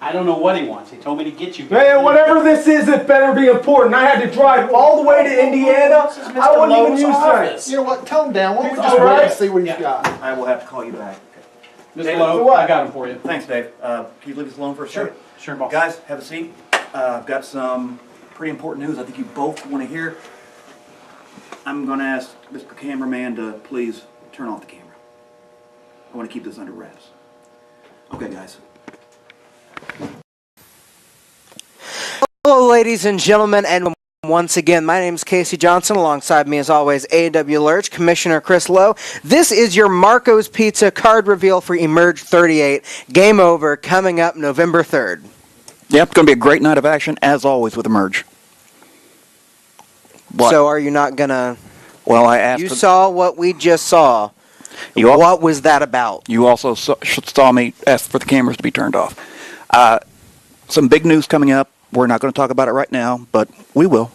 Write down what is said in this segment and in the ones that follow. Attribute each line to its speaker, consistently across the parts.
Speaker 1: I don't know what he wants. He told me to get you.
Speaker 2: Man, whatever this is, it better be important. I had to drive all the way to Indiana. I wouldn't even use that.
Speaker 3: You know what? Tone down. Why don't we just wait and see what he's got?
Speaker 4: I will have to call you back.
Speaker 1: Mr. Lowe, I got him for you.
Speaker 4: Thanks, Dave. Can you leave us alone for a second?
Speaker 1: Sure, boss.
Speaker 4: Guys, have a seat. I've got some pretty important news I think you both want to hear. I'm going to ask Mr. Cameraman to please turn off the camera. I want to keep this under wraps. Okay, guys.
Speaker 5: Hello, ladies and gentlemen, and once again, my name is Casey Johnson. Alongside me, as always, A.W. Lurch, Commissioner Chris Lowe. This is your Marco's Pizza card reveal for Emerge 38. Game over, coming up November 3rd.
Speaker 4: Yep, it's going to be a great night of action, as always, with Emerge. What?
Speaker 5: So are you not going to...
Speaker 4: Well, I asked...
Speaker 5: You saw what we just saw. What was that about?
Speaker 4: You also saw me ask for the cameras to be turned off. Some big news coming up. We're not going to talk about it right now, but we will.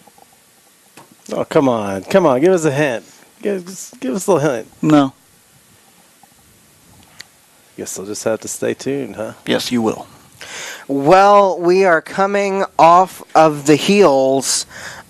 Speaker 2: Oh, come on. Come on. Give us a hint. Give us a little hint.
Speaker 4: No.
Speaker 2: Guess I'll just have to stay tuned, huh?
Speaker 4: Yes, you will.
Speaker 5: Well, we are coming off of the heels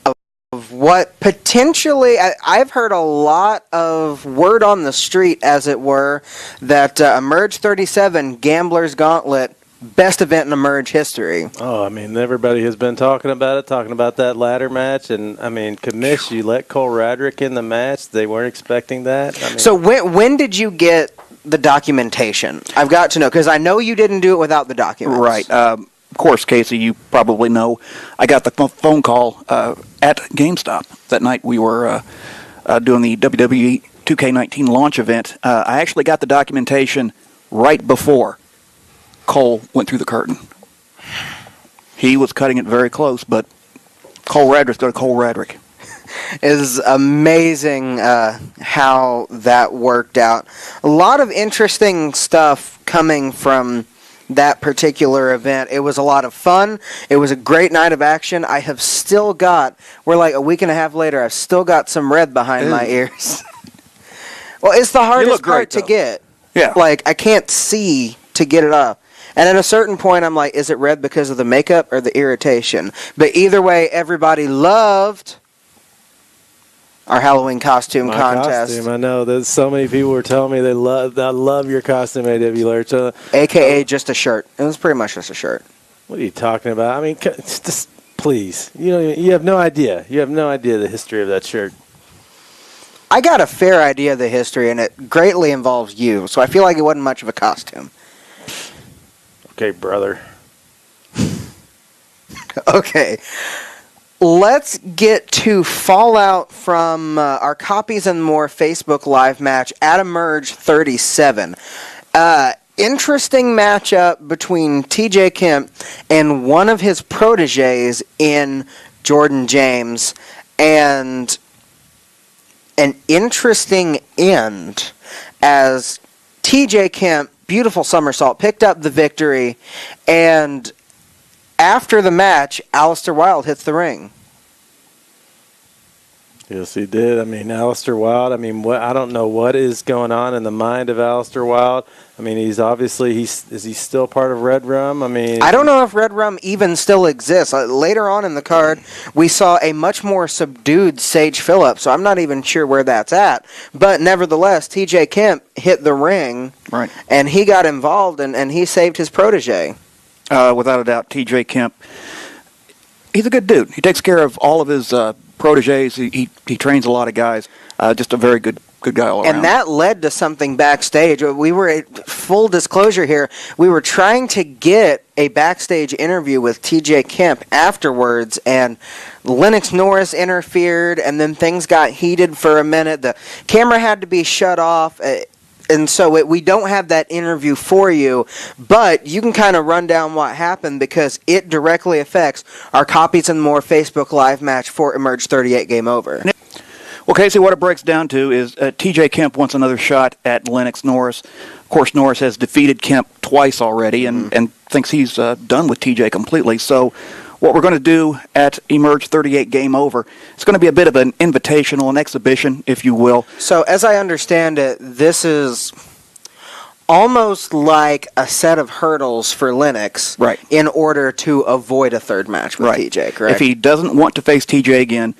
Speaker 5: of what potentially, I've heard a lot of word on the street, as it were, that Emerge 37 Gambler's Gauntlet, best event in Emerge history.
Speaker 2: Oh, I mean, everybody has been talking about that ladder match, and, I mean, Commish, you let Cole Radrick in the match. They weren't expecting that. I mean,
Speaker 5: so when did you get the documentation? I've got to know, because I know you didn't do it without the documents.
Speaker 4: Right. Of course, Casey, you probably know, I got the phone call at GameStop that night. We were doing the WWE 2K19 launch event. I actually got the documentation right before Cole went through the curtain. He was cutting it very close, but Cole Radrick's got a Cole Radrick.
Speaker 5: Is amazing how that worked out. A lot of interesting stuff coming from that particular event. It was a lot of fun. It was a great night of action. I have still got, we're like a week and a half later, I've still got some red behind my ears. Well, it's the hardest part to get.
Speaker 4: Yeah.
Speaker 5: Like, I can't see to get it up. And at a certain point, I'm like, is it red because of the makeup or the irritation? But either way, everybody loved our Halloween costume contest.
Speaker 2: Costume, I know. There's so many people were telling me I love your costume, A.W. Lurch.
Speaker 5: AKA just a shirt. It was pretty much just a shirt.
Speaker 2: What are you talking about? I mean, just please. You have no idea. You have no idea the history of that shirt.
Speaker 5: I got a fair idea of the history, and it greatly involves you, so I feel like it wasn't much of a costume.
Speaker 2: Okay, brother.
Speaker 5: Okay. Let's get to fallout from our Copies and More Facebook Live match at Emerge 37. Interesting matchup between TJ Kemp and one of his proteges in Jordan James, and an interesting end as TJ Kemp, beautiful somersault, picked up the victory, and after the match, Alistair Wilde hits the ring.
Speaker 2: Yes, he did. I mean, Alistair Wilde, I don't know what is going on in the mind of Alistair Wilde. I mean, is he still part of Red Rum?
Speaker 5: I don't know if Red Rum even still exists. Later on in the card, we saw a much more subdued Sage Phillips, so I'm not even sure where that's at. But nevertheless, TJ Kemp hit the ring,
Speaker 4: right,
Speaker 5: and he got involved, and he saved his protege.
Speaker 4: Without a doubt, TJ Kemp, he's a good dude. He takes care of all of his proteges. He trains a lot of guys. Just a very good guy all around.
Speaker 5: And that led to something backstage. We were, full disclosure here, we were trying to get a backstage interview with TJ Kemp afterwards, and Lennox Norris interfered, and then things got heated for a minute. The camera had to be shut off. And so we don't have that interview for you, but you can kind of run down what happened because it directly affects our Copies and More Facebook Live match for Emerge 38 Game Over.
Speaker 4: Well, Casey, what it breaks down to is TJ Kemp wants another shot at Lennox Norris. Of course, Norris has defeated Kemp twice already and thinks he's done with TJ completely. So what we're going to do at Emerge 38 Game Over, it's going to be a bit of an invitational, an exhibition, if you will.
Speaker 5: So as I understand it, this is almost like a set of hurdles for Lennox
Speaker 4: Right.
Speaker 5: in order to avoid a third match with
Speaker 4: Right.
Speaker 5: TJ, correct?
Speaker 4: If he doesn't want to face TJ again,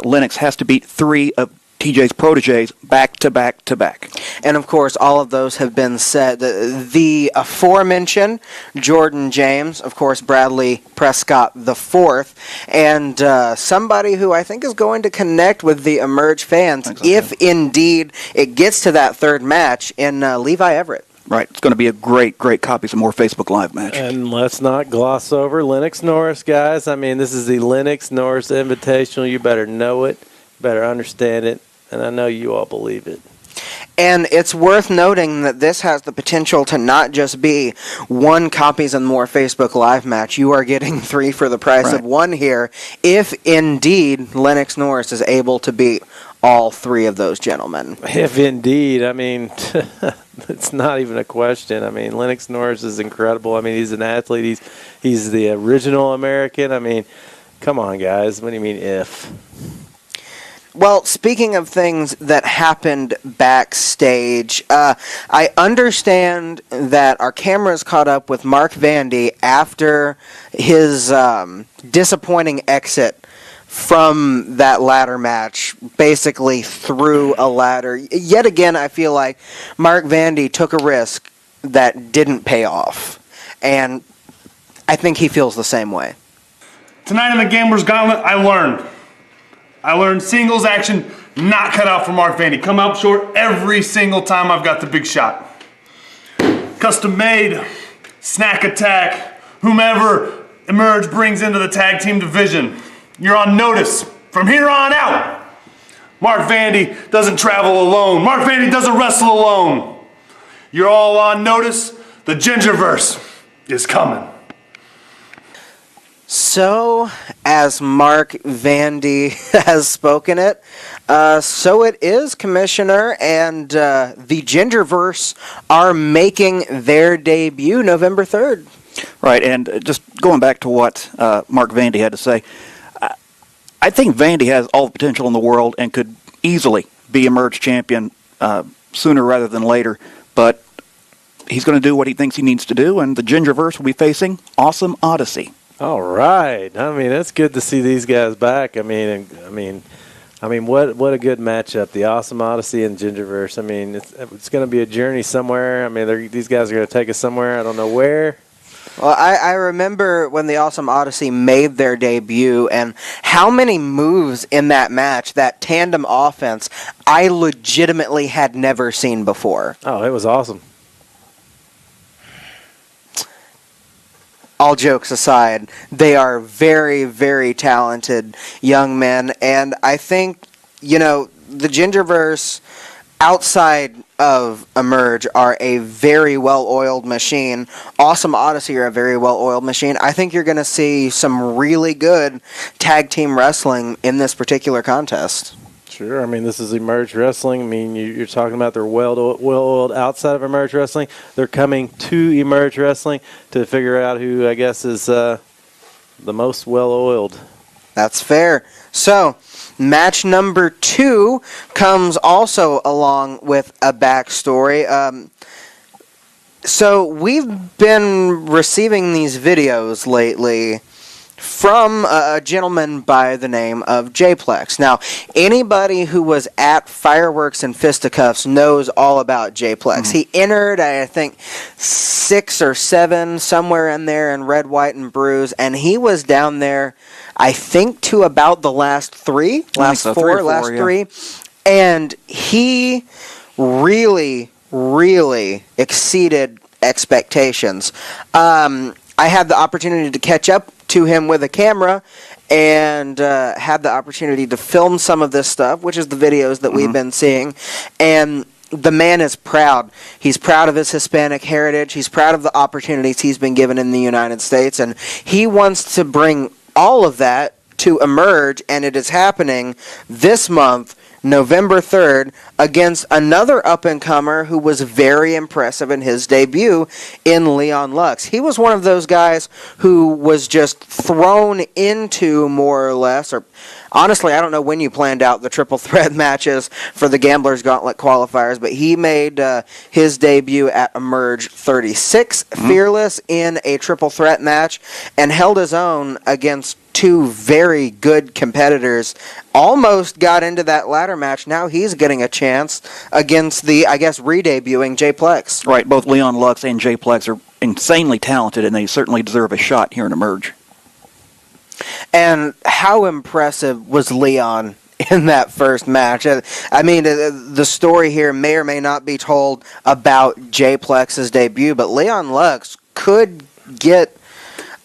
Speaker 4: Lennox has to beat 3 of TJ's proteges back to back to back.
Speaker 5: And of course, all of those have been said. The aforementioned Jordan James, of course, Bradley Prescott the fourth, and somebody who I think is going to connect with the Emerge fans if indeed it gets to that third match in Levi Everett.
Speaker 4: Right. It's going to be a great Copies of More Facebook Live match.
Speaker 2: And let's not gloss over Lennox Norris, guys. I mean, this is the Lennox Norris Invitational. You better know it, better understand it, and I know you all believe it.
Speaker 5: And it's worth noting that this has the potential to not just be 1 Copies and More Facebook Live match. You are getting 3 for the price of 1 here, if indeed Lennox Norris is able to beat all 3 of those gentlemen.
Speaker 2: If indeed, I mean, it's not even a question. I mean, Lennox Norris is incredible. I mean, he's an athlete. He's the original American. I mean, come on, guys. What do you mean if?
Speaker 5: Well, speaking of things that happened backstage, I understand that our cameras caught up with Mark Vandy after his disappointing exit from that ladder match, basically through a ladder. Yet again, I feel like Mark Vandy took a risk that didn't pay off, and I think he feels the same way.
Speaker 6: Tonight in the Gamblers Gauntlet, I learned singles action not cut out for Mark Vandy. Come up short every single time I've got the big shot. Custom made, snack attack, whomever Emerge brings into the tag team division. You're on notice from here on out. Mark Vandy doesn't travel alone. Mark Vandy doesn't wrestle alone. You're all on notice. The Gingerverse is coming.
Speaker 5: So, as Mark Vandy has spoken it, so it is, Commissioner, and the Gingerverse are making their debut November 3rd.
Speaker 4: Right, and just going back to what Mark Vandy had to say, I think Vandy has all the potential in the world and could easily be Emerge champion sooner rather than later, but he's going to do what he thinks he needs to do, and the Gingerverse will be facing Awesome Odyssey.
Speaker 2: All right. I mean, it's good to see these guys back. I mean, what a good matchup. The Awesome Odyssey and Gingerverse. I mean, it's going to be a journey somewhere. I mean, these guys are going to take us somewhere. I don't know where.
Speaker 5: Well, I remember when the Awesome Odyssey made their debut and how many moves in that match, that tandem offense, I legitimately had never seen before.
Speaker 2: Oh, it was awesome.
Speaker 5: All jokes aside, they are very, very talented young men, and I think, the Gingerverse outside of Emerge are a very well-oiled machine. Awesome Odyssey are a very well-oiled machine. I think you're going to see some really good tag team wrestling in this particular contest.
Speaker 2: Sure. I mean, this is Emerge Wrestling. I mean, you're talking about they're well-oiled outside of Emerge Wrestling. They're coming to Emerge Wrestling to figure out who, I guess, is the most well-oiled.
Speaker 5: That's fair. So, match number 2 comes also along with a backstory. So, we've been receiving these videos lately from a gentleman by the name of J-Plex. Now, anybody who was at Fireworks and Fisticuffs knows all about J-Plex. He entered, I think, 6 or 7, somewhere in there in Red, White, and Bruise, and he was down there, I think, to about the last 3, last 3, and he really, really exceeded expectations. I had the opportunity to catch up to him with a camera and had the opportunity to film some of this stuff, which is the videos that we've been seeing, and the man is proud. He's proud of his Hispanic heritage. He's proud of the opportunities he's been given in the United States, and he wants to bring all of that to Emerge, and it is happening this month, November 3rd, against another up-and-comer who was very impressive in his debut in Leon Lux. He was one of those guys who was just thrown into, more or less, or honestly, I don't know when you planned out the triple threat matches for the Gamblers Gauntlet qualifiers, but he made his debut at Emerge 36, Fearless, in a triple threat match, and held his own against two very good competitors. Almost got into that ladder match. Now he's getting a chance against the, I guess, re-debuting J-Plex.
Speaker 4: Right, both Leon Lux and J-Plex are insanely talented, and they certainly deserve a shot here in Emerge.
Speaker 5: And how impressive was Leon in that first match? I mean, the story here may or may not be told about J-Plex's debut, but Leon Lux could get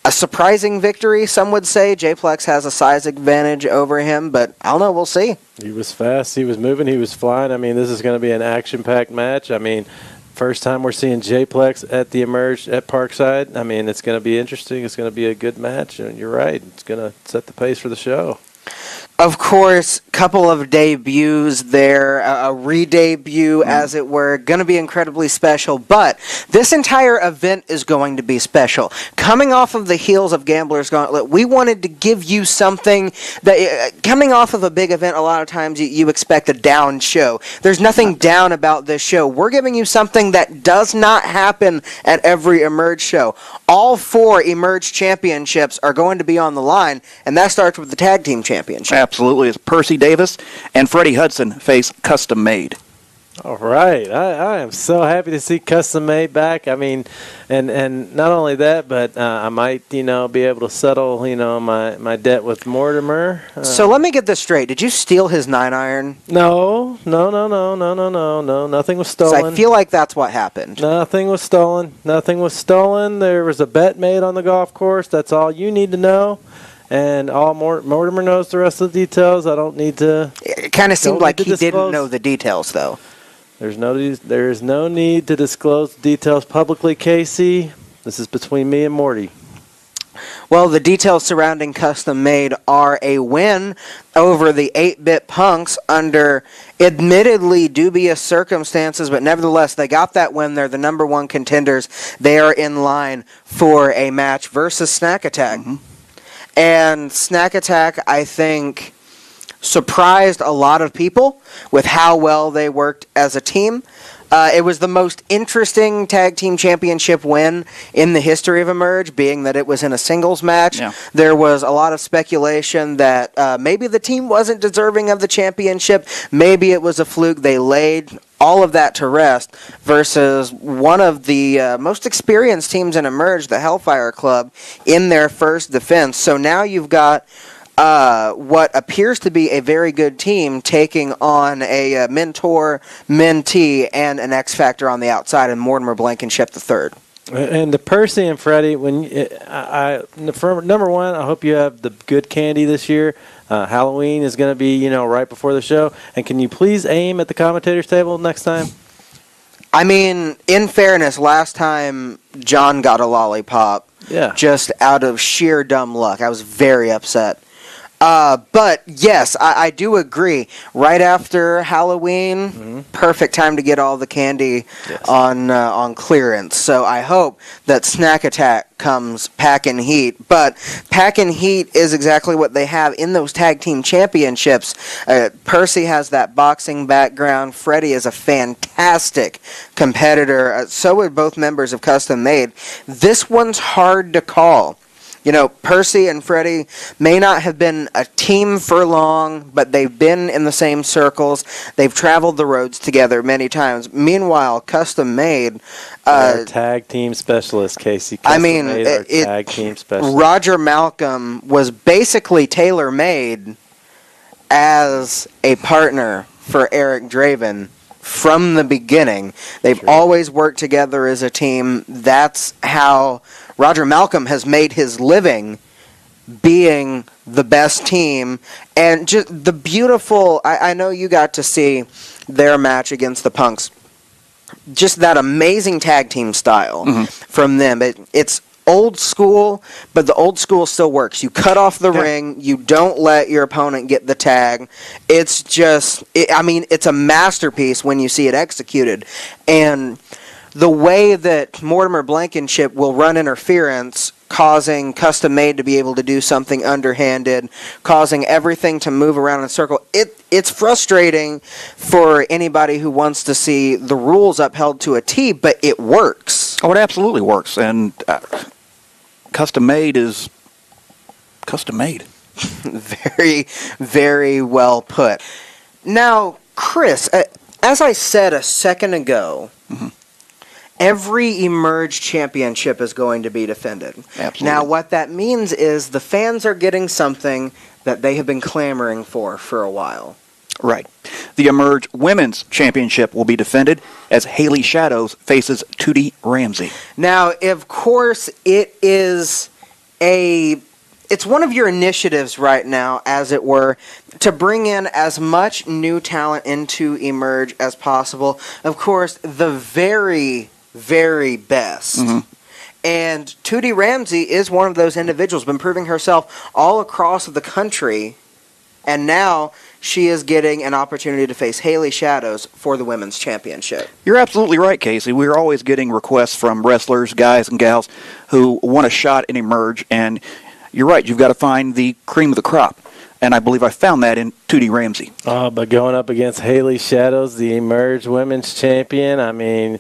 Speaker 5: a surprising victory, some would say. J-Plex has a size advantage over him, but I don't know, we'll see.
Speaker 2: He was fast, he was moving, he was flying. I mean, this is going to be an action-packed match. I mean, first time we're seeing J-Plex at the Emerge at Parkside. I mean, it's going to be interesting. It's going to be a good match, and you're right. It's going to set the pace for the show.
Speaker 5: Of course, couple of debuts there, a re-debut, as it were, going to be incredibly special, but this entire event is going to be special. Coming off of the heels of Gamblers Gauntlet, we wanted to give you something that, coming off of a big event, a lot of times you expect a down show. There's nothing down about this show. We're giving you something that does not happen at every Emerge show. All 4 Emerge championships are going to be on the line, and that starts with the Tag Team Championship.
Speaker 4: Absolutely. It's Percy Davis and Freddie Hudson face Custom Made.
Speaker 2: All right. I am so happy to see Custom Made back. I mean, and not only that, but I might, be able to settle, my debt with Mortimer.
Speaker 5: So let me get this straight. Did you steal his 9-iron?
Speaker 2: No. Nothing was stolen.
Speaker 5: So I feel like that's what happened.
Speaker 2: Nothing was stolen. There was a bet made on the golf course. That's all you need to know. And all Mortimer knows the rest of the details. I don't need to.
Speaker 5: It kind of seemed like he didn't know the details, though.
Speaker 2: There is no need to disclose the details publicly, Casey. This is between me and Morty.
Speaker 5: Well, the details surrounding Custom Made are a win over the 8-Bit Punks under admittedly dubious circumstances, but nevertheless, they got that win. They're the number 1 contenders. They are in line for a match versus Snack Attack. And Snack Attack, I think, surprised a lot of people with how well they worked as a team. It was the most interesting tag team championship win in the history of Emerge, being that it was in a singles match.
Speaker 4: Yeah.
Speaker 5: There was a lot of speculation that maybe the team wasn't deserving of the championship. Maybe it was a fluke. They laid all of that to rest versus one of the most experienced teams in Emerge, the Hellfire Club, in their first defense. So now you've got what appears to be a very good team taking on a mentor, mentee, and an X Factor on the outside, and Mortimer Blankenship III.
Speaker 2: And the Percy and Freddie, for number 1, I hope you have the good candy this year. Halloween is going to be, right before the show. And can you please aim at the commentators table next time?
Speaker 5: I mean, in fairness, last time John got a lollipop, just out of sheer dumb luck. I was very upset. But yes, I do agree. Right after Halloween, perfect time to get all the candy on clearance. So I hope that Snack Attack comes packing heat. But packing heat is exactly what they have in those tag team championships. Percy has that boxing background. Freddie is a fantastic competitor. So are both members of Custom Made. This one's hard to call. Percy and Freddie may not have been a team for long, but they've been in the same circles. They've traveled the roads together many times. Meanwhile, Custom Made...
Speaker 2: tag team specialist, Casey. Tag team specialist.
Speaker 5: Roger Malcolm was basically tailor-made as a partner for Eric Draven from the beginning. They've always worked together as a team. That's how Roger Malcolm has made his living, being the best team. And just the beautiful, I know you got to see their match against the Punks. Just that amazing tag team style from them. It's old school, but the old school still works. You cut off the ring. You don't let your opponent get the tag. It's just, it's a masterpiece when you see it executed. And the way that Mortimer Blankenship will run interference causing Custom Made to be able to do something underhanded, causing everything to move around in a circle. It's frustrating for anybody who wants to see the rules upheld to a T, but it works.
Speaker 4: Oh, it absolutely works. And Custom Made is custom made.
Speaker 5: Very, very well put. Now, Chris, as I said a second ago, every Emerge championship is going to be defended.
Speaker 4: Absolutely.
Speaker 5: Now, what that means is the fans are getting something that they have been clamoring for a while.
Speaker 4: Right. The Emerge Women's Championship will be defended as Haley Shadows faces Tootie Ramsey.
Speaker 5: Now, of course, it's one of your initiatives right now, as it were, to bring in as much new talent into Emerge as possible. Of course, the very, very best. And Tootie Ramsey is one of those individuals, been proving herself all across the country, and now she is getting an opportunity to face Haley Shadows for the Women's Championship.
Speaker 4: You're absolutely right, Casey. We're always getting requests from wrestlers, guys and gals, who want a shot in Emerge, and you're right, you've got to find the cream of the crop. And I believe I found that in Tootie Ramsey.
Speaker 2: But going up against Haley Shadows, the Emerge Women's Champion, I mean,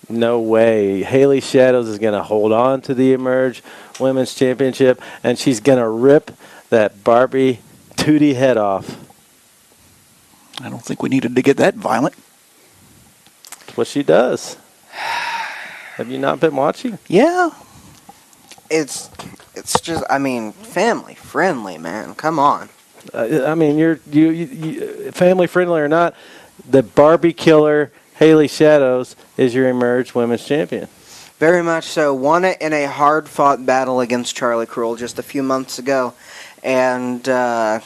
Speaker 2: no way. Haley Shadows is going to hold on to the Emerge Women's Championship, and she's going to rip that Barbie Tootie head off.
Speaker 4: I don't think we needed to get that violent.
Speaker 2: That's what she does. Have you not been watching?
Speaker 5: Yeah. It's just, I mean, family friendly, man. Come on.
Speaker 2: I mean, you family friendly or not, the Barbie killer Haley Shadows is your Emerge Women's Champion.
Speaker 5: Very much so. Won it in a hard-fought battle against Charlie Cruel just a few months ago. And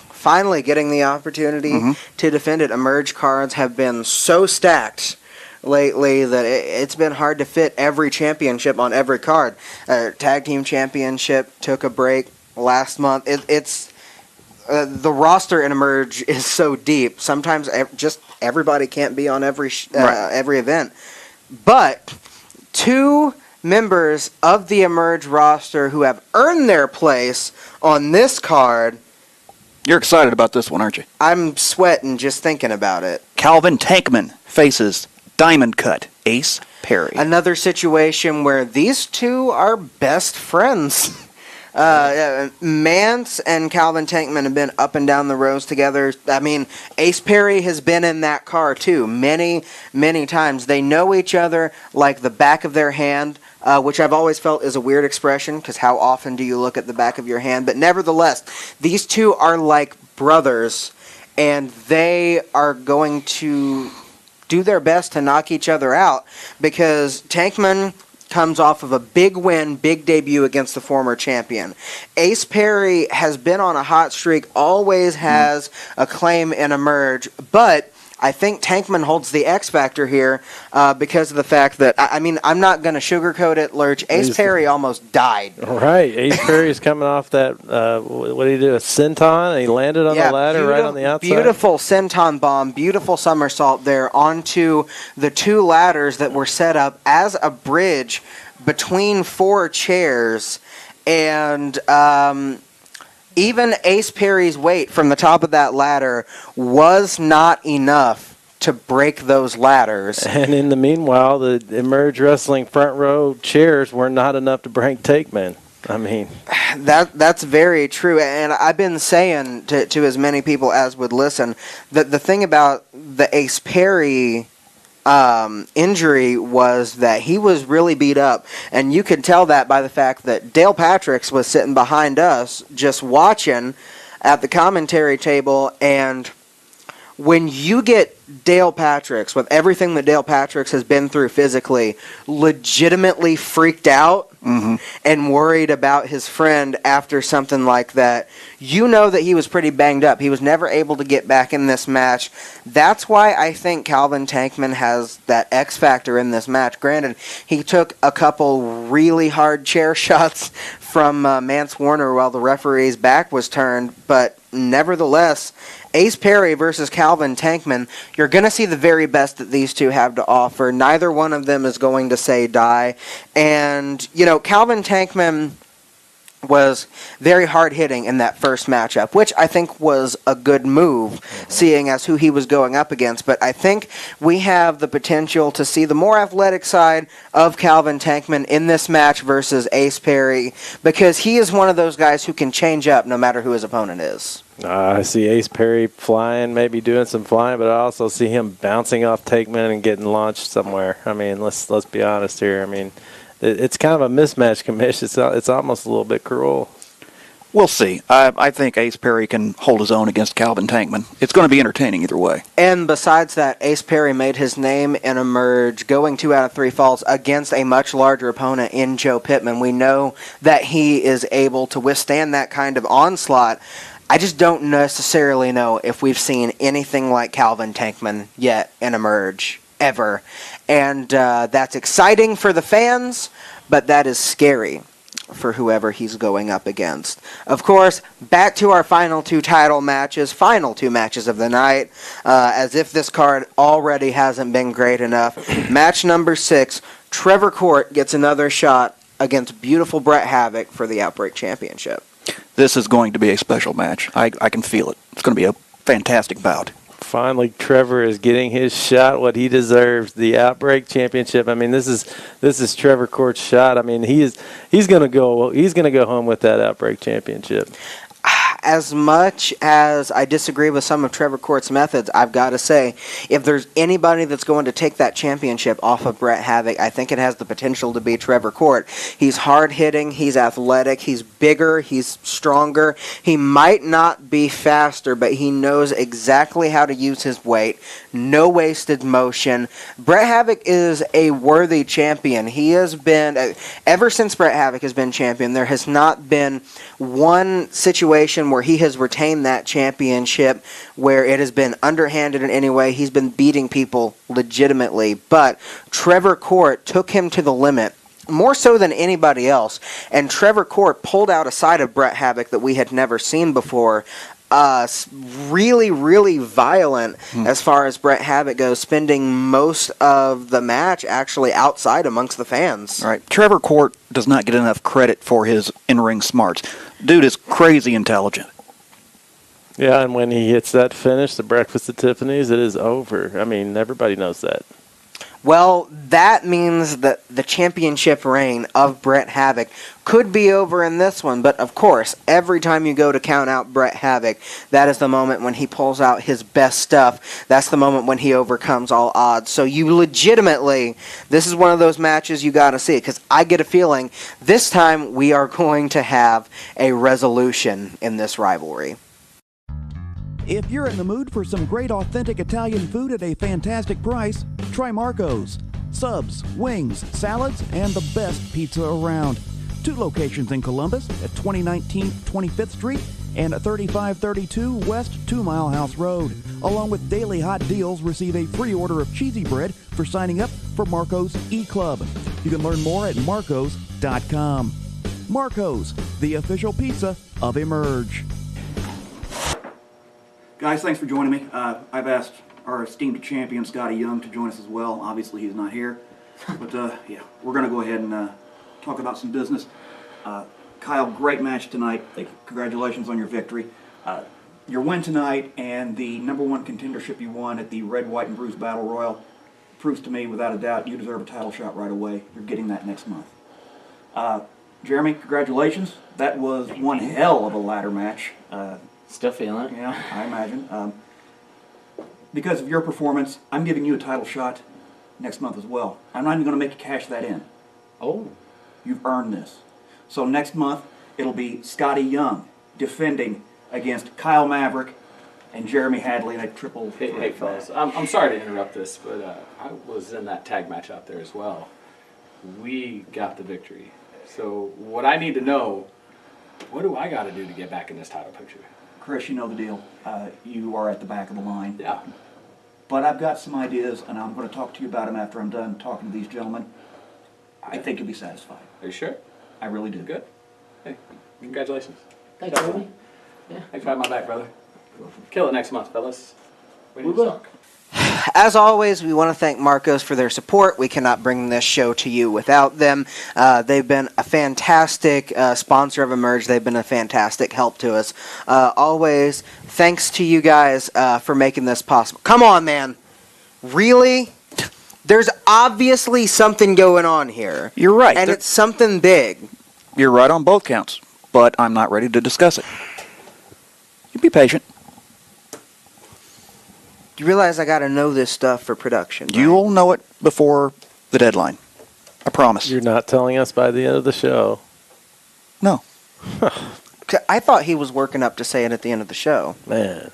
Speaker 5: finally getting the opportunity to defend it. Emerge cards have been so stacked lately that it's been hard to fit every championship on every card. Tag Team Championship took a break last month. It's the roster in Emerge is so deep. Sometimes just everybody can't be on every event. But two members of the Emerge roster who have earned their place on this card.
Speaker 4: You're excited about this one, aren't you?
Speaker 5: I'm sweating just thinking about it.
Speaker 4: Calvin Tankman faces Diamond Cut Ace Perry.
Speaker 5: Another situation where these two are best friends. Mance and Calvin Tankman have been up and down the rows together. I mean, Ace Perry has been in that car too many, many times. They know each other like the back of their hand, which I've always felt is a weird expression because how often do you look at the back of your hand? But nevertheless, these two are like brothers, and they are going to do their best to knock each other out because Tankman comes off of a big win, big debut against the former champion. Ace Perry has been on a hot streak, always has a claim in Emerge, but I think Tankman holds the X factor here because of the fact that, I mean, I'm not going to sugarcoat it, Lurch. Ace Perry almost died.
Speaker 2: Right. Ace Perry is coming off that, what did he do, a senton, and he landed on the ladder right on the outside.
Speaker 5: Beautiful senton bomb, beautiful somersault there onto the two ladders that were set up as a bridge between four chairs, and even Ace Perry's weight from the top of that ladder was not enough to break those ladders.
Speaker 2: And in the meanwhile, the Emerge Wrestling front row chairs were not enough to break Tankman. I mean,
Speaker 5: that's very true. And I've been saying to as many people as would listen that the thing about the Ace Perry injury was that he was really beat up, and you could tell that by the fact that Dale Patricks was sitting behind us just watching at the commentary table, and when you get Dale Patricks, with everything that Dale Patricks has been through physically, legitimately freaked out and worried about his friend after something like that, you know that he was pretty banged up. He was never able to get back in this match. That's why I think Calvin Tankman has that X factor in this match. Granted, he took a couple really hard chair shots from Mance Warner while the referee's back was turned, but nevertheless, Ace Perry versus Calvin Tankman, you're going to see the very best that these two have to offer. Neither one of them is going to say die. And, you know, Calvin Tankman, was very hard-hitting in that first matchup, which I think was a good move, seeing as who he was going up against. But I think we have the potential to see the more athletic side of Calvin Tankman in this match versus Ace Perry, because he is one of those guys who can change up no matter who his opponent is.
Speaker 2: I see Ace Perry flying, maybe doing some flying, but I also see him bouncing off Tankman and getting launched somewhere. I mean, let's be honest here. I mean, it's kind of a mismatch, Commish. It's almost a little bit cruel.
Speaker 4: We'll see. I think Ace Perry can hold his own against Calvin Tankman. It's going to be entertaining either way.
Speaker 5: And besides that, Ace Perry made his name in a merge, going 2 out of 3 falls against a much larger opponent in Joe Pittman. We know that he is able to withstand that kind of onslaught. I just don't necessarily know if we've seen anything like Calvin Tankman yet in a merge, ever. And that's exciting for the fans, but that is scary for whoever he's going up against. Of course, back to our final 2 title matches, final 2 matches of the night, as if this card already hasn't been great enough. Match number 6, Trevor Court gets another shot against beautiful Brett Havoc for the Outbreak Championship.
Speaker 4: This is going to be a special match. I can feel it. It's going to be a fantastic bout.
Speaker 2: Finally, Trevor is getting his shot, what he deserves, the Outbreak Championship. I mean, this is Trevor Court's shot. I mean, he's going to go home with that Outbreak Championship.
Speaker 5: As much as I disagree with some of Trevor Court's methods, I've got to say, if there's anybody that's going to take that championship off of Brett Havoc, I think it has the potential to be Trevor Court. He's hard-hitting, he's athletic, he's bigger, he's stronger. He might not be faster, but he knows exactly how to use his weight. No wasted motion. Brett Havoc is a worthy champion. He has been, ever since Brett Havoc has been champion, there has not been one situation where he has retained that championship where it has been underhanded in any way. He's been beating people legitimately, but Trevor Court took him to the limit more so than anybody else, and Trevor Court pulled out a side of Brett Havoc that we had never seen before. Really, really violent as far as Brett Havoc goes, spending most of the match actually outside amongst the fans.
Speaker 4: All right. Trevor Court does not get enough credit for his in-ring smarts. Dude is crazy intelligent.
Speaker 2: Yeah, and when he hits that finish, the Breakfast at Tiffany's, it is over. I mean, everybody knows that.
Speaker 5: Well, that means that the championship reign of Brett Havoc could be over in this one, but of course, every time you go to count out Brett Havoc, that is the moment when he pulls out his best stuff. That's the moment when he overcomes all odds. So you legitimately, this is one of those matches you got to see, because I get a feeling this time we are going to have a resolution in this rivalry.
Speaker 7: If you're in the mood for some great authentic Italian food at a fantastic price, try Marco's. Subs, wings, salads, and the best pizza around. 2 locations in Columbus at 2019 25th Street and 3532 West 2 Mile House Road. Along with daily hot deals, receive a free order of cheesy bread for signing up for Marco's E-Club. You can learn more at marcos.com. Marco's, the official pizza of Emerge.
Speaker 4: Guys, thanks for joining me. I've asked our esteemed champion, Scotty Young, to join us as well. Obviously, he's not here. But, yeah, we're going to go ahead and talk about some business. Kyle, great match tonight. Congratulations on your victory. Your win tonight and the #1 contendership you won at the Red, White, and Bruised Battle Royal proves to me, without a doubt, you deserve a title shot right away. You're getting that next month. Jeremy, congratulations. That was one hell of a ladder match.
Speaker 8: Still feeling it.
Speaker 4: Yeah, I imagine. Because of your performance, I'm giving you a title shot next month as well. I'm not even going to make you cash that in.
Speaker 8: Oh.
Speaker 4: You've earned this. So next month, it'll be Scotty Young defending against Kyle Maverick and Jeremy Hadley in a triple threat
Speaker 8: Hey fellas, I'm sorry to interrupt this, but I was in that tag match out there as well. We got the victory. So what I need to know, what do I got to do to get back in this title picture?
Speaker 4: Chris, you know the deal. You are at the back of the line.
Speaker 8: Yeah.
Speaker 4: But I've got some ideas, and I'm going to talk to you about them after I'm done talking to these gentlemen. I think you'll be satisfied.
Speaker 8: Are you sure?
Speaker 4: I really do.
Speaker 8: Good. Hey, congratulations.
Speaker 9: Thanks, Jeremy.
Speaker 8: Yeah. Thanks for having my back, brother. Kill it next month, fellas. We need
Speaker 9: We
Speaker 8: to
Speaker 9: will.
Speaker 8: talk.
Speaker 5: As always, we want to thank Marcos for their support. We cannot bring this show to you without them. They've been a fantastic sponsor of Emerge. They've been a fantastic help to us. Always, thanks to you guys for making this possible. Come on, man. Really? There's obviously something going on here.
Speaker 4: You're right.
Speaker 5: And it's something big.
Speaker 4: You're right on both counts, but I'm not ready to discuss it. You be patient.
Speaker 5: You realize I got to know this stuff for production, right?
Speaker 4: You'll know it before the deadline. I promise.
Speaker 2: You're not telling us by the end of the show.
Speaker 4: No.
Speaker 5: I thought he was working up to say it at the end of the show.
Speaker 2: Man.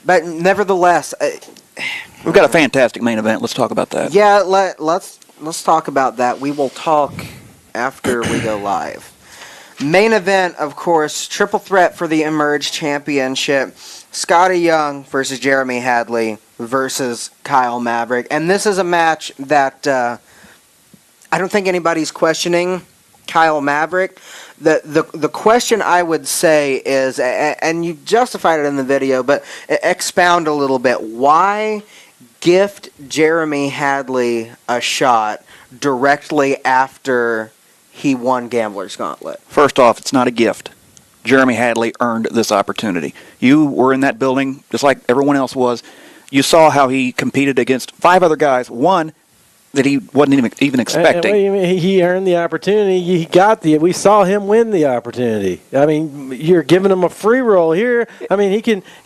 Speaker 5: But nevertheless,
Speaker 4: We've got a fantastic main event. Let's talk about that.
Speaker 5: yeah, let's talk about that. We will talk after we go live. Main event, of course, triple threat for the Emerge Championship. Scotty Young versus Jeremy Hadley versus Kyle Maverick. And this is a match that I don't think anybody's questioning Kyle Maverick. The question I would say is, and you justified it in the video, but expound a little bit. Why gift Jeremy Hadley a shot directly after he won Gambler's Gauntlet?
Speaker 4: First off, it's not a gift. Jeremy Hadley earned this opportunity. You were in that building just like everyone else was. You saw how he competed against 5 other guys, one that he wasn't even expecting.
Speaker 2: What do you mean? He earned the opportunity. He got we saw him win the opportunity. I mean, you're giving him a free roll here. I mean, he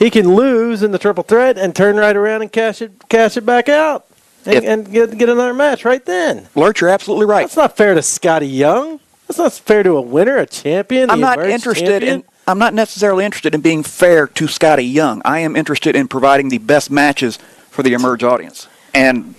Speaker 2: can lose in the triple threat and turn right around and cash it back out and get another match right then.
Speaker 4: Lurch, you're absolutely right.
Speaker 2: That's not fair to Scotty Young. That's not fair to a winner, a champion.
Speaker 4: I'm not necessarily interested in being fair to Scotty Young. I am interested in providing the best matches for the Emerge audience. And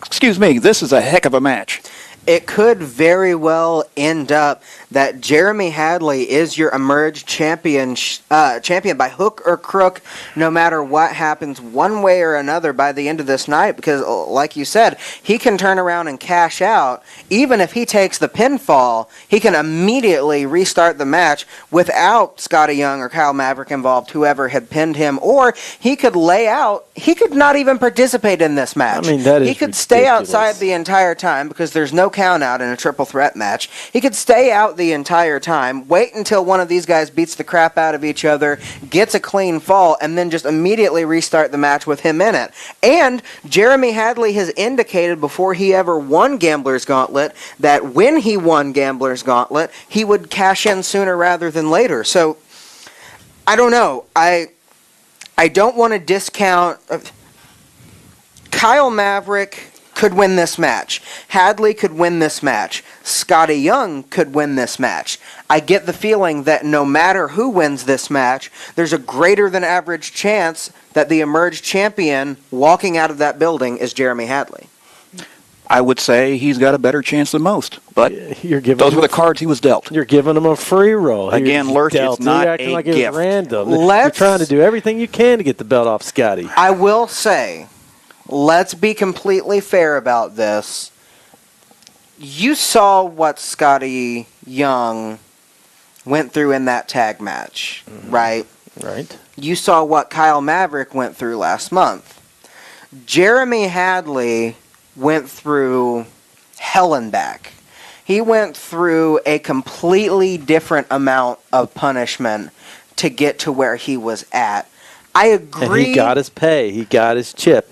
Speaker 4: excuse me, this is a heck of a match.
Speaker 5: It could very well end up that Jeremy Hadley is your Emerge champion by hook or crook, no matter what happens one way or another by the end of this night, because like you said, he can turn around and cash out. Even if he takes the pinfall, he can immediately restart the match without Scotty Young or Kyle Maverick involved, whoever had pinned him, or he could lay out. He could not even participate in this match.
Speaker 2: I mean, that is
Speaker 5: he could stay
Speaker 2: ridiculous.
Speaker 5: outside the entire time because there's no count out in a triple threat match. He could stay out the entire time, wait until one of these guys beats the crap out of each other, gets a clean fall, and then just immediately restart the match with him in it. And Jeremy Hadley has indicated before he ever won Gambler's Gauntlet that when he won Gambler's Gauntlet, he would cash in sooner rather than later. So, I don't know. I don't want to discount. Kyle Maverick could win this match. Hadley could win this match. Scotty Young could win this match. I get the feeling that no matter who wins this match, there's a greater than average chance that the Emerge champion walking out of that building is Jeremy Hadley.
Speaker 4: I would say he's got a better chance than most, but those were the cards he was dealt.
Speaker 2: You're giving him a free roll.
Speaker 4: Again, Lurch, it's not
Speaker 2: You're acting
Speaker 4: a
Speaker 2: like
Speaker 4: gift.
Speaker 2: It was random. You're trying to do everything you can to get the belt off Scotty.
Speaker 5: I will say, let's be completely fair about this. You saw what Scotty Young went through in that tag match, right?
Speaker 2: Right.
Speaker 5: You saw what Kyle Maverick went through last month. Jeremy Hadley went through hell and back. He went through a completely different amount of punishment to get to where he was at. I agree.
Speaker 2: And he got his pay. He got his chip.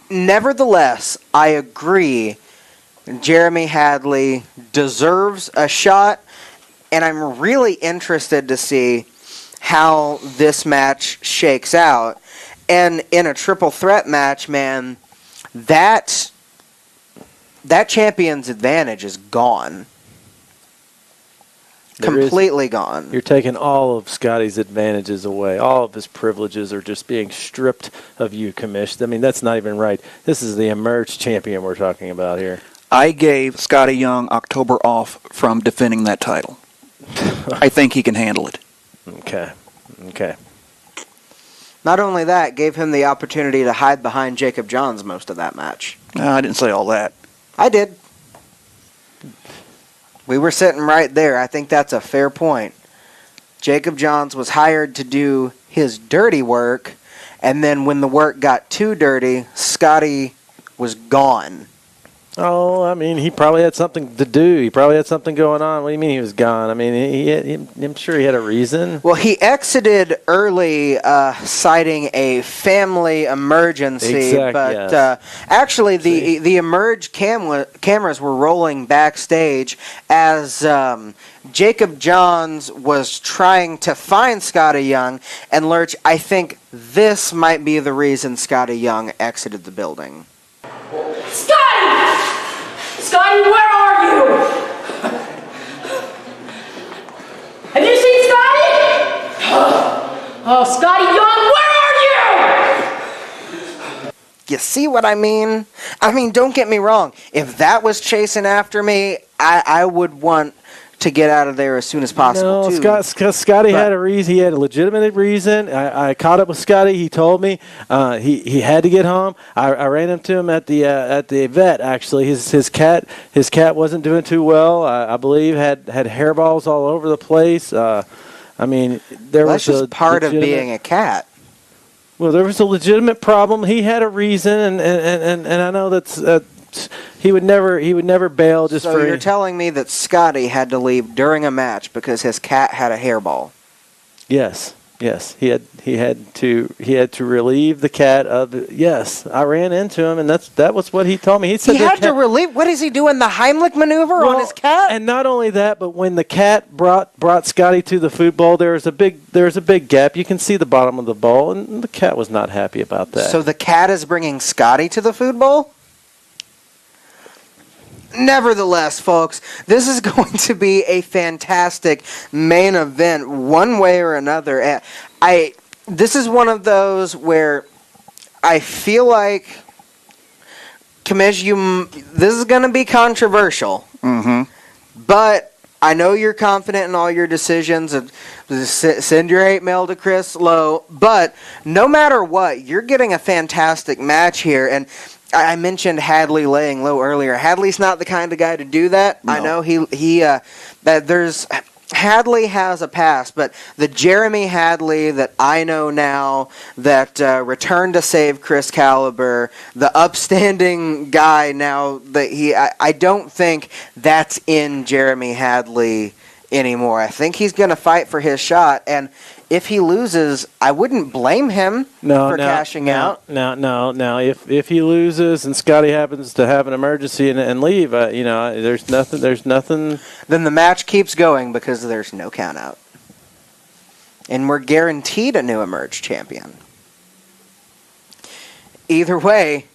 Speaker 5: Nevertheless, I agree. Jeremy Hadley deserves a shot, and I'm really interested to see how this match shakes out. And in a triple threat match, man, that champion's advantage is gone. Completely gone.
Speaker 2: You're taking all of Scotty's advantages away. All of his privileges are just being stripped of you, Commish. I mean, that's not even right. This is the Emerge champion we're talking about here.
Speaker 4: I gave Scotty Young October off from defending that title. I think he can handle it.
Speaker 2: Okay.
Speaker 5: Not only that, gave him the opportunity to hide behind Jacob Johns most of that match.
Speaker 4: No, I didn't say all that.
Speaker 5: I did. We were sitting right there. I think that's a fair point. Jacob Johns was hired to do his dirty work, And then when the work got too dirty, Scotty was gone.
Speaker 2: Oh, I mean, he probably had something to do. He probably had something going on. What do you mean he was gone? I mean, I'm sure he had a reason.
Speaker 5: Well, he exited early, citing a family emergency.
Speaker 2: Exactly,
Speaker 5: but
Speaker 2: yes.
Speaker 5: actually, the Emerge cameras were rolling backstage as Jacob Johns was trying to find Scotty Young. And Lurch, I think this might be the reason Scotty Young exited the building.
Speaker 9: Scotty! Scotty, where are you? Have you seen Scotty? Oh, Scotty Young, where are you?
Speaker 5: You see what I mean? I mean, don't get me wrong. If that was chasing after me, I would want to get out of there as soon as possible, too.
Speaker 2: No, Scotty had a reason. He had a legitimate reason. I caught up with Scotty. He told me he had to get home. I ran into him at the vet. Actually, his cat wasn't doing too well. I believe had hairballs all over the place. I mean,
Speaker 5: That's just part of being a cat.
Speaker 2: Well, there was a legitimate problem. He had a reason, and I know that's. He would never bail just
Speaker 5: so
Speaker 2: for.
Speaker 5: So you're telling me that Scotty had to leave during a match because his cat had a hairball?
Speaker 2: Yes. He had to relieve the cat of. Yes, I ran into him, and that was what he told me. He said
Speaker 5: he had to relieve. What is he doing? The Heimlich maneuver on his cat?
Speaker 2: And not only that, but when the cat brought Scotty to the food bowl, there was a big gap. You can see the bottom of the bowl, and the cat was not happy about that.
Speaker 5: So the cat is bringing Scotty to the food bowl? Nevertheless, folks, this is going to be a fantastic main event one way or another. This is one of those where I feel like, Kamish, this is going to be controversial.
Speaker 4: Mm-hmm.
Speaker 5: But I know you're confident in all your decisions. Send your hate mail to Chris Lowe. But no matter what, you're getting a fantastic match here. And I mentioned Hadley laying low earlier. Hadley's not the kind of guy to do that. No. I know Hadley has a past, but the Jeremy Hadley that I know now that returned to save Chris Caliber, the upstanding guy now that I don't think that's in Jeremy Hadley anymore. I think he's going to fight for his shot, and if he loses, I wouldn't blame him for cashing out.
Speaker 2: No. If he loses and Scotty happens to have an emergency and leave, there's nothing.
Speaker 5: Then the match keeps going because there's no count out. And we're guaranteed a new Emerge champion. Either way,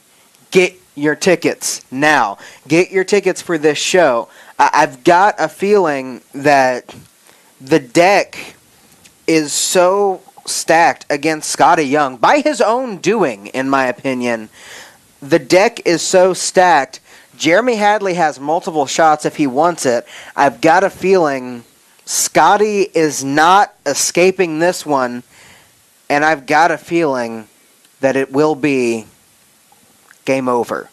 Speaker 5: get your tickets now. Get your tickets for this show. I've got a feeling that the deck is so stacked against Scotty Young, by his own doing, in my opinion. The deck is so stacked. Jeremy Hadley has multiple shots if he wants it. I've got a feeling Scotty is not escaping this one, and I've got a feeling that it will be game over.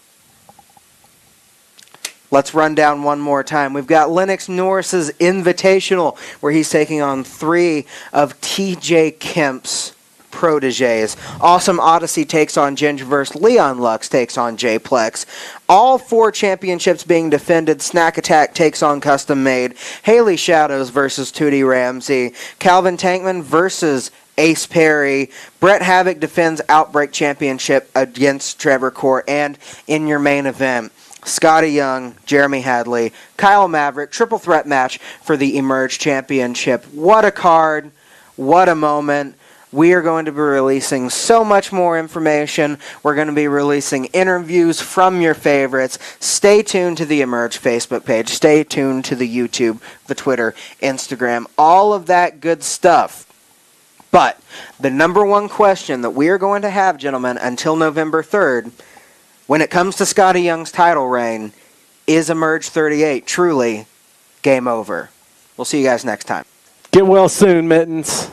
Speaker 5: Let's run down one more time. We've got Lennox Norris's Invitational, where he's taking on 3 of TJ Kemp's proteges. Awesome Odyssey takes on Gingerverse. Leon Lux takes on J-Plex. All 4 championships being defended. Snack Attack takes on Custom Made. Haley Shadows versus Tootie Ramsey. Calvin Tankman versus Ace Perry. Brett Havoc defends Outbreak Championship against Trevor Court. And in your main event, Scotty Young, Jeremy Hadley, Kyle Maverick, triple threat match for the Emerge Championship. What a card. What a moment. We are going to be releasing so much more information. We're going to be releasing interviews from your favorites. Stay tuned to the Emerge Facebook page. Stay tuned to the YouTube, the Twitter, Instagram, all of that good stuff. But the number one question that we are going to have, gentlemen, until November 3rd, when it comes to Scotty Young's title reign, is Emerge 38 truly game over? We'll see you guys next time.
Speaker 2: Get well soon, Mittens.